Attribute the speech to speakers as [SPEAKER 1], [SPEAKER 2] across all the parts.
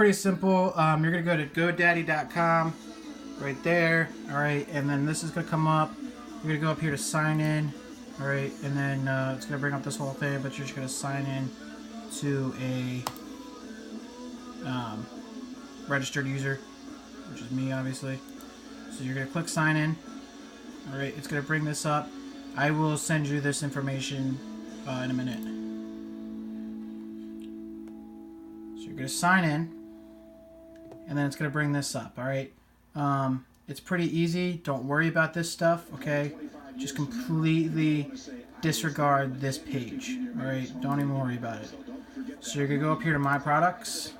[SPEAKER 1] pretty simple. You're going to go to GoDaddy.com right there. All right, and then this is going to come up. You're going to go up here to sign in. All right, and then it's going to bring up this whole thing, but you're just going to sign in to a registered user, which is me, obviously. So you're going to click sign in. All right, it's going to bring this up. I will send you this information in a minute. So you're going to sign in, and then it's going to bring this up. All right, it's pretty easy. Don't worry about this stuff, okay? Just completely disregard this page. All right, don't even worry about it. So you're going to go up here to My Products.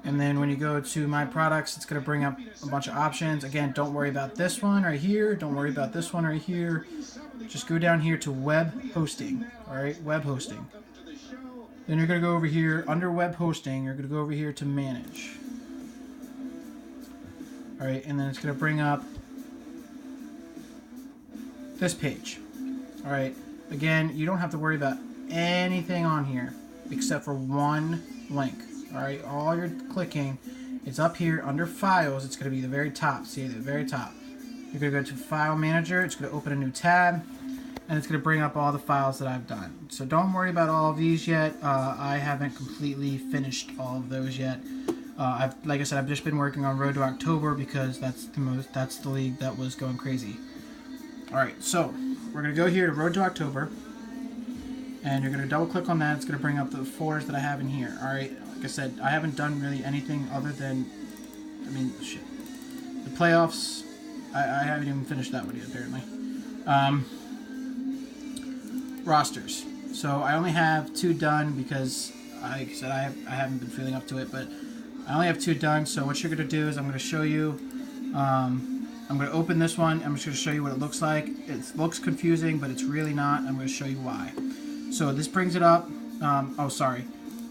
[SPEAKER 1] And then when you go to My Products, it's going to bring up a bunch of options. Again, don't worry about this one right here. Don't worry about this one right here. Just go down here to Web Hosting. All right, Web Hosting. Then you're going to go over here, under Web Hosting, you're going to go over here to Manage. All right, and then it's going to bring up this page. All right, again, you don't have to worry about anything on here except for one link. All right, all you're clicking is up here under Files. It's going to be the very top. See, the very top. You're going to go to File Manager. It's going to open a new tab, and it's going to bring up all the files that I've done. So don't worry about all of these yet. I haven't completely finished all of those yet. Like I said, I've just been working on Road to October because that's the league that was going crazy. All right, so we're going to go here to Road to October, and you're going to double click on that. It's going to bring up the folders that I have in here. All right, like I said, I haven't done really anything other than, the playoffs. I haven't even finished that one yet, apparently. Rosters. So I only have 2 done because, like I said, I haven't been feeling up to it, but I only have 2 done. So what you're going to do is I'm going to show you. I'm going to open this one. I'm just going to show you what it looks like. It looks confusing, but it's really not. I'm going to show you why. So this brings it up.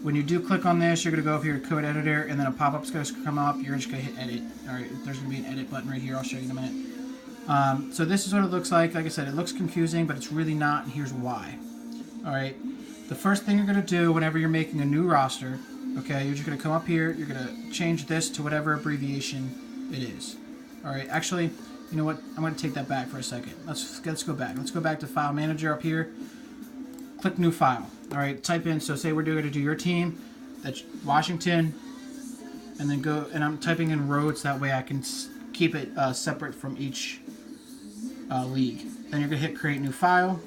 [SPEAKER 1] When you do click on this, you're going to go up here to Code Editor, and then a pop-up is going to come up. You're just going to hit Edit. All right, there's going to be an Edit button right here. I'll show you in a minute. So this is what it looks like. Like I said, it looks confusing, but it's really not, and here's why. All right, the first thing you're going to do whenever you're making a new roster, okay, you're just going to come up here. You're going to change this to whatever abbreviation it is. All right, actually, you know what? I'm going to take that back for a second. Let's go back. Let's go back to File Manager up here. Click New File. All right, type in, so say we're going to do your team. That's Washington. And then go, and I'm typing in roads. That way I can keep it separate from each league. Then you're going to hit Create New File.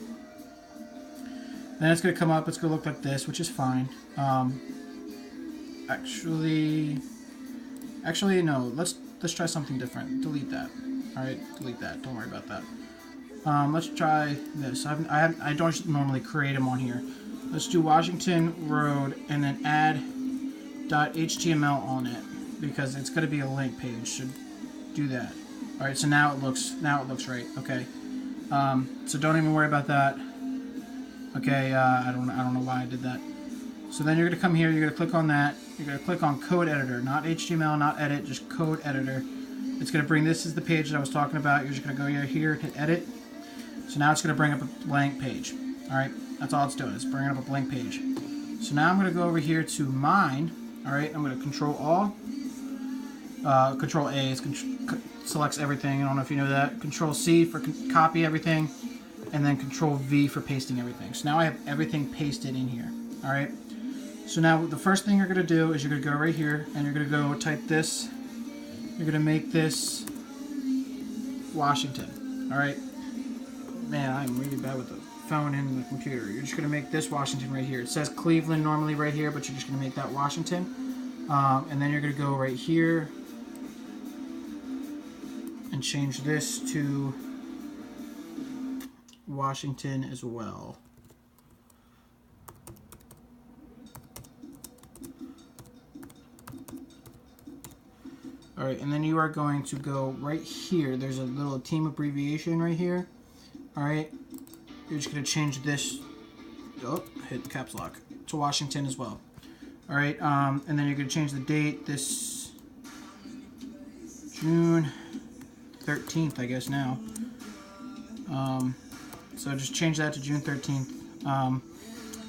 [SPEAKER 1] Then it's going to come up. It's going to look like this, which is fine. Actually, no. Let's try something different. Delete that. All right, delete that. Don't worry about that. Let's try this. I don't normally create them on here. Let's do Washington Road and then add .html on it because it's going to be a link page. So do that. All right. So now it looks right. Okay. So don't even worry about that. Okay. I don't know why I did that. So then you're going to come here. You're going to click on that. You're going to click on Code Editor, not HTML, not Edit, just Code Editor. It's going to bring, this is the page that I was talking about. You're just going to go here, hit Edit. So now it's going to bring up a blank page. All right, that's all it's doing. It's bringing up a blank page. So now I'm going to go over here to Mine. All right, I'm going to Control A selects everything. I don't know if you know that. Control C for copy everything, and then Control V for pasting everything. So now I have everything pasted in here. All right. So now the first thing you're going to do is you're going to go right here, and you're going to go type this. You're going to make this Washington. All right. Man, I'm really bad with the phone and the computer. You're just going to make this Washington right here. It says Cleveland normally right here, but you're just going to make that Washington. And then you're going to go right here and change this to Washington as well. Alright, and then you are going to go right here. There's a little team abbreviation right here. Alright, you're just going to change this, hit caps lock, to Washington as well. Alright, and then you're going to change the date, this June 13th, I guess now. So just change that to June 13th.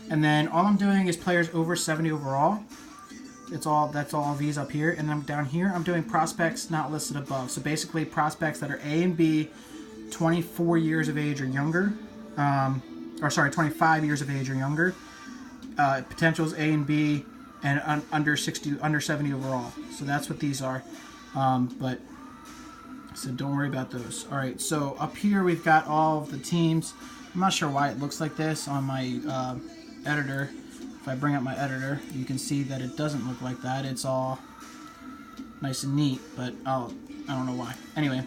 [SPEAKER 1] And then all I'm doing is players over 70 overall. That's all these up here. And then down here, I'm doing prospects not listed above. So basically prospects that are A and B, 24 years of age or younger. Or sorry, 25 years of age or younger. Potentials A and B, and under 70 overall. So that's what these are. So don't worry about those. All right, so up here we've got all of the teams. I'm not sure why it looks like this on my editor. If I bring up my editor, you can see that it doesn't look like that. It's all nice and neat, but I don't know why. Anyway,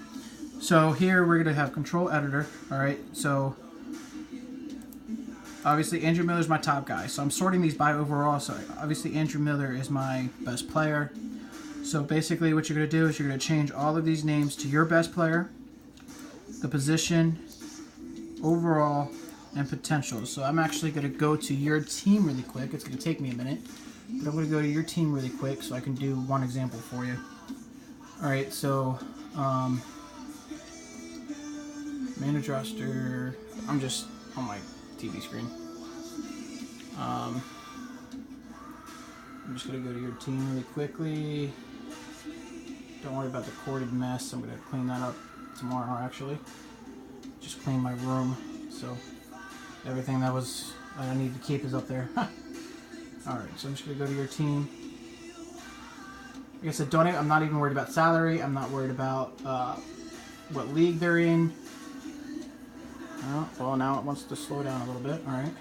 [SPEAKER 1] so here we're gonna have control editor. All right, so obviously Andrew Miller's my top guy. So I'm sorting these by overall. So obviously Andrew Miller is my best player. So basically what you're gonna do is you're gonna change all of these names to your best player, the position, overall, and potential. So I'm actually going to go to your team really quick. It's going to take me a minute, but I'm going to go to your team really quick so I can do one example for you. Alright, so manage roster. I'm just on my TV screen. I'm just going to go to your team really quickly. Don't worry about the corded mess. I'm going to clean that up tomorrow actually. Just clean my room, so everything that I need to keep is up there. Alright, so I'm just going to go to your team. Like I said, I'm not even worried about salary. I'm not worried about what league they're in. Oh, well, now it wants to slow down a little bit. Alright. Like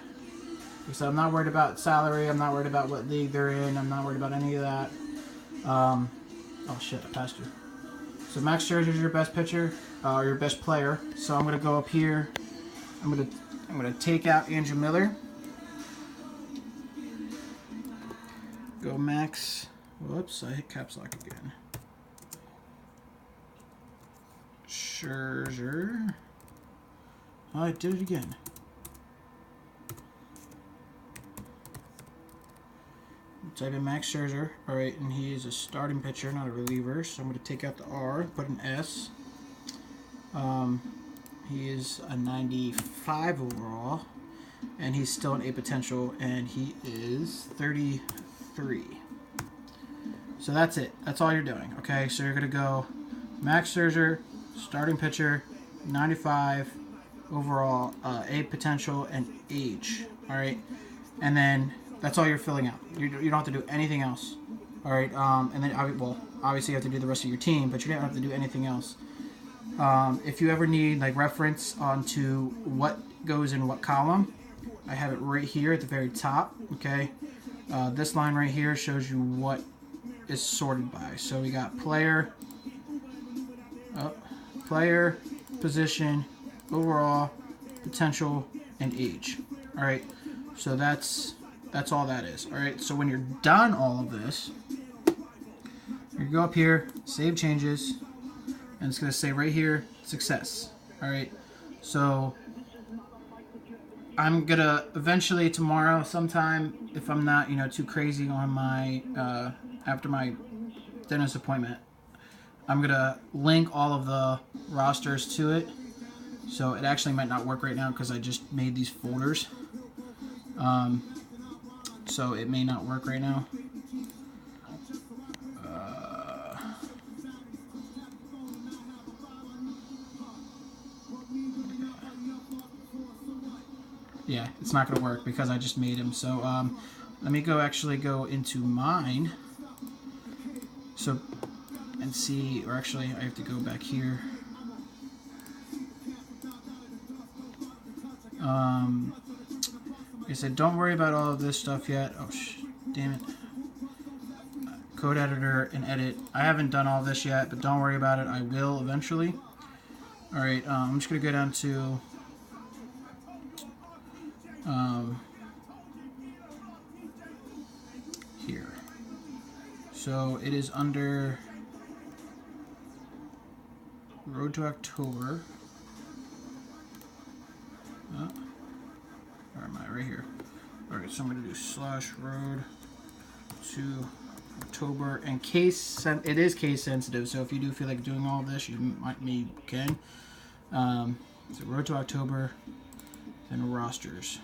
[SPEAKER 1] I said, I'm not worried about salary. I'm not worried about what league they're in. I'm not worried about any of that. Oh shit, I passed you. So Max Scherzer is your best pitcher, or your best player. So I'm going to go up here. I'm going to take out Andrew Miller. Go Max. Whoops, I hit caps lock again. Scherzer. Oh, I did it again. Type in Max Scherzer. Alright, and he is a starting pitcher, not a reliever. So I'm going to take out the R, put an S. He is a 95 overall, and he's still an A potential, and he is 33. So that's it. That's all you're doing. Okay, so you're going to go Max Scherzer, starting pitcher, 95 overall, A potential, and age. Alright, and then that's all you're filling out. You don't have to do anything else. Alright, and then, well, obviously you have to do the rest of your team, but you don't have to do anything else. If you ever need like reference onto what goes in what column, I have it right here at the very top. Okay, this line right here shows you what is sorted by. So we got player, position, overall, potential, and age. All right, so that's all that is. All right, so when you're done all of this, you go up here, save changes. And it's going to say right here, success. Alright, so I'm going to eventually tomorrow sometime, if I'm not, too crazy on my, after my dentist appointment, I'm going to link all of the rosters to it. So it actually might not work right now because I just made these folders. So it may not work right now. Yeah, it's not going to work because I just made him. So let me go into mine. So, and see, or actually I have to go back here. Like I said, don't worry about all of this stuff yet. Oh, damn it. Code editor and edit. I haven't done all this yet, but don't worry about it. I will eventually. Alright, I'm just going to go down to here. So it is under Road to October. Where am I? Right here. Alright, so I'm going to do /road to October. And it is case sensitive, so if you do feel like doing all this, you can. So Road to October, then rosters.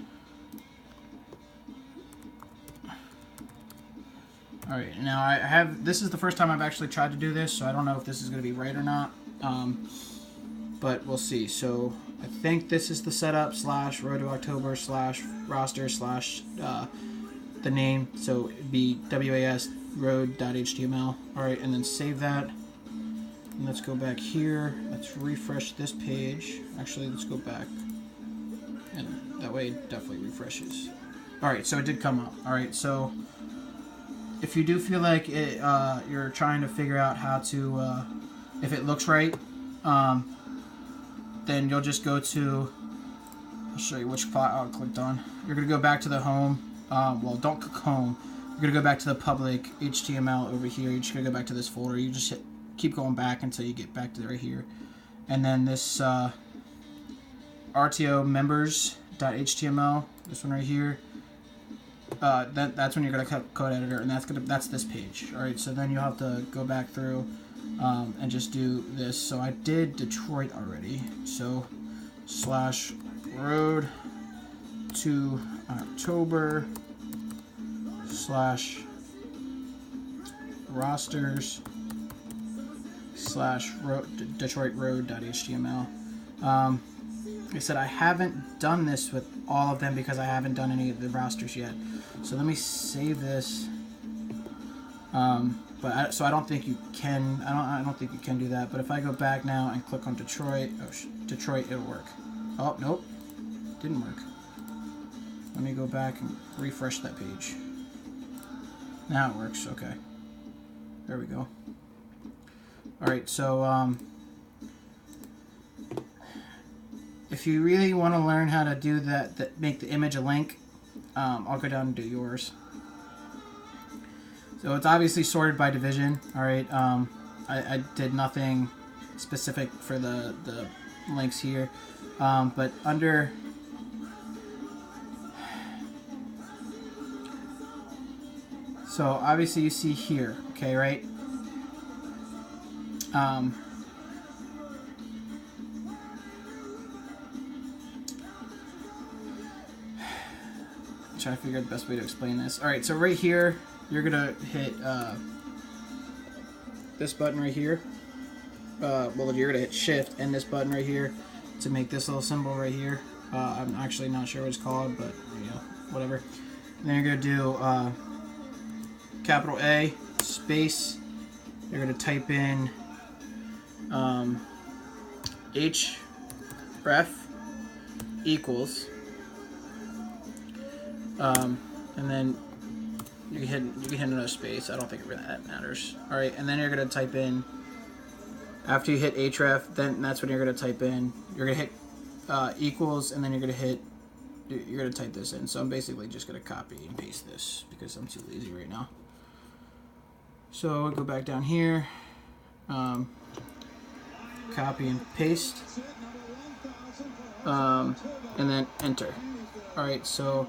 [SPEAKER 1] All right, now I have, this is the first time I've actually tried to do this, so I don't know if this is going to be right or not, but we'll see. So I think this is the setup / road to October / roster / the name, so it'd be WAS road.html. All right, and then save that. And let's go back here. Let's refresh this page. Actually, let's go back, and that way it definitely refreshes. All right, so it did come up. All right, so if you do feel like it, you're trying to figure out how to, if it looks right, then you'll just go to, I'll show you which file I clicked on. You're going to go back to the home. Well, don't click home. You're going to go back to the public HTML over here. You're just going to go back to this folder. You just keep going back until you get back to right here. And then this RTO members.html, this one right here, that's when you're going to cut code editor, and that's this page. All right, so then you'll have to go back through and just do this. So I did Detroit already. So / road to October / rosters / Detroit road.html. Like I said, I haven't done this with all of them because I haven't done any of the rosters yet. So let me save this. So I don't think you can. I don't think you can do that. But if I go back now and click on Detroit, Detroit, it'll work. Oh nope, didn't work. Let me go back and refresh that page. Now it works. Okay, there we go. All right, so if you really want to learn how to do that make the image a link, I'll go down and do yours. So it's obviously sorted by division. All right, I did nothing specific for the links here, but under so obviously you see here, okay, right? Trying to figure out the best way to explain this. All right, so right here, you're gonna hit this button right here. Well, you're gonna hit Shift and this button right here to make this little symbol right here. I'm actually not sure what it's called, but you know, whatever. And then you're gonna do capital A space. You're gonna type in href equals, and then you can hit another space. I don't think it really that matters. All right, and then you're gonna type in, after you hit href, then that's when you're gonna type in. You're gonna hit equals, and then you're gonna type this in. So I'm basically just gonna copy and paste this because I'm too lazy right now. So go back down here, copy and paste, and then enter. All right, so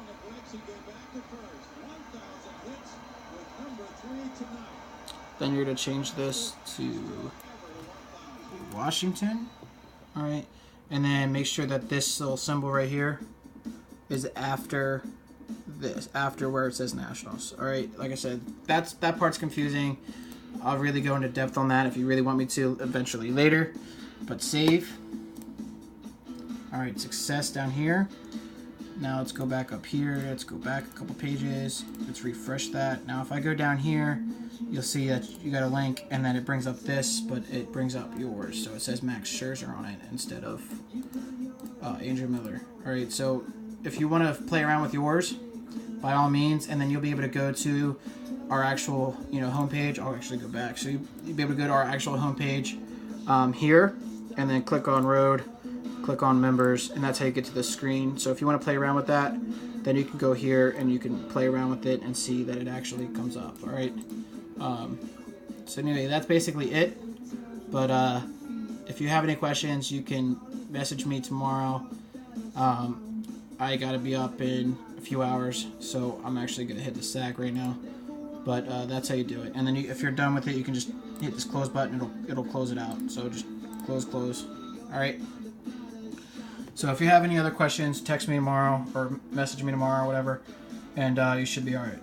[SPEAKER 1] then you're going to change this to Washington. All right, and then make sure that this little symbol right here is after this, after where it says Nationals. All right, like I said, that part's confusing. I'll really go into depth on that if you really want me to eventually later, but save. All right, success down here. Now let's go back up here. Let's go back a couple pages. Let's refresh that. Now if I go down here, you'll see that you got a link, and then it brings up this, but it brings up yours. So it says Max Scherzer on it instead of Andrew Miller. All right, so if you want to play around with yours, by all means, and then you'll be able to go to our actual, homepage. I'll actually go back. So you'll be able to go to our actual homepage here, and then click on Road, click on Members, and that's how you get to the screen. So if you want to play around with that, then you can go here and you can play around with it and see that it actually comes up. All right. So anyway, that's basically it. But if you have any questions, you can message me tomorrow. I gotta be up in a few hours, so I'm actually gonna hit the sack right now. But that's how you do it. And then if you're done with it, you can just hit this close button. It'll close it out. So just close. All right. So if you have any other questions, text me tomorrow or message me tomorrow or whatever, and you should be all right.